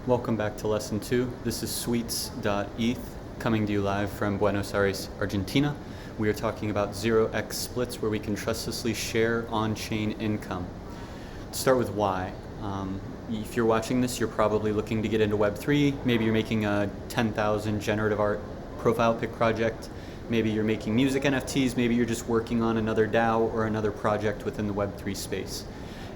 Welcome back to Lesson 2. This is sweets.eth coming to you live from Buenos Aires, Argentina. We are talking about 0xSplits, where we can trustlessly share on-chain income. To start with why. If you're watching this, you're probably looking to get into Web3. Maybe you're making a 10,000 generative art profile pic project. Maybe you're making music NFTs. Maybe you're just working on another DAO or another project within the Web3 space.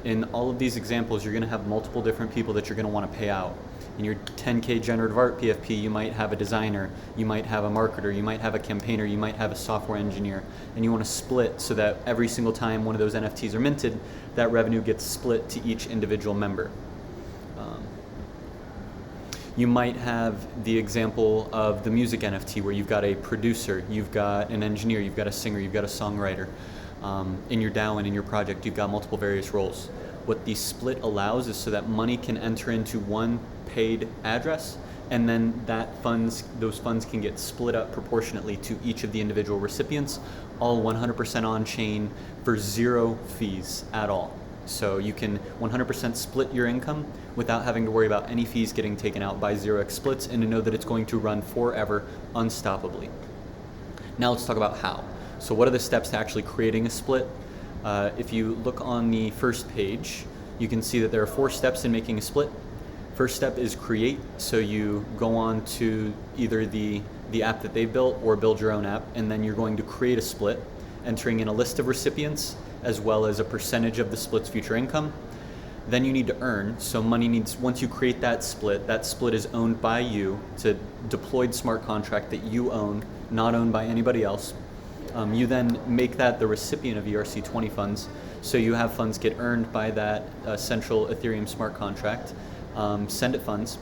In all of these examples, you're going to have multiple different people that you're going to want to pay out. In your 10K generative art PFP, you might have a designer, you might have a marketer, you might have a campaigner, you might have a software engineer, and you want to split so that every single time one of those NFTs are minted, that revenue gets split to each individual member. You might have the example of the music NFT where you've got a producer, you've got an engineer, you've got a singer, you've got a songwriter. In your DAO and in your project, you've got multiple various roles. What the split allows is so that money can enter into one paid address, and then those funds can get split up proportionately to each of the individual recipients, all 100% on chain for zero fees at all. So you can 100% split your income without having to worry about any fees getting taken out by 0xSplits, and to know that it's going to run forever unstoppably. Now let's talk about how. So what are the steps to actually creating a split? If you look on the first page, you can see that there are 4 steps in making a split. First step is create. So you go on to either the app that they built or build your own app, and then you're going to create a split, entering in a list of recipients as well as a percentage of the split's future income. Then you need to earn. So once you create that split is owned by you. It's a deployed smart contract that you own, not owned by anybody else. You then make that the recipient of ERC20 funds, so you have funds get earned by that central Ethereum smart contract. Send it funds,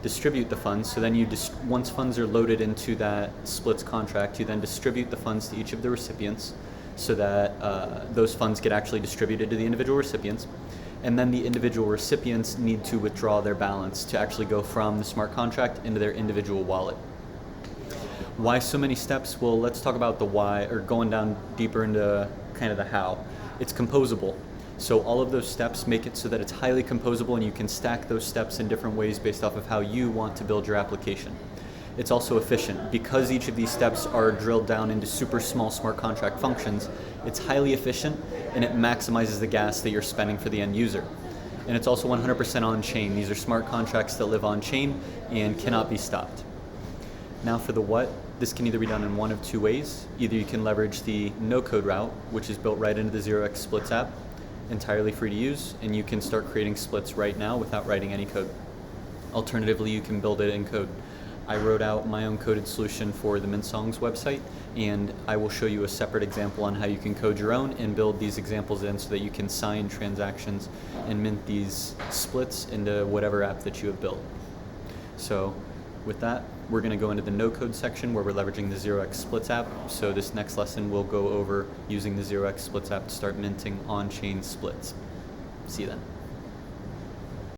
distribute the funds, so then once funds are loaded into that splits contract, you then distribute the funds to each of the recipients, so that those funds get actually distributed to the individual recipients. And then the individual recipients need to withdraw their balance to actually go from the smart contract into their individual wallet. Why so many steps? Well, let's talk about the why, or going down deeper into kind of the how. It's composable. So all of those steps make it so that it's highly composable, and you can stack those steps in different ways based off of how you want to build your application. It's also efficient. Because each of these steps are drilled down into super small smart contract functions, it's highly efficient, and it maximizes the gas that you're spending for the end user. And it's also 100% on-chain. These are smart contracts that live on-chain and cannot be stopped. Now for the what, this can either be done in one of 2 ways. Either you can leverage the no-code route, which is built right into the 0xSplits app, entirely free to use, and you can start creating splits right now without writing any code. Alternatively, you can build it in code. I wrote out my own coded solution for the Mint Songs website, and I will show you a separate example on how you can code your own and build these examples in so that you can sign transactions and mint these splits into whatever app that you have built. So with that, we're going to go into the no-code section where we're leveraging the 0xSplits app. So this next lesson will go over using the 0xSplits app to start minting on-chain splits. See you then.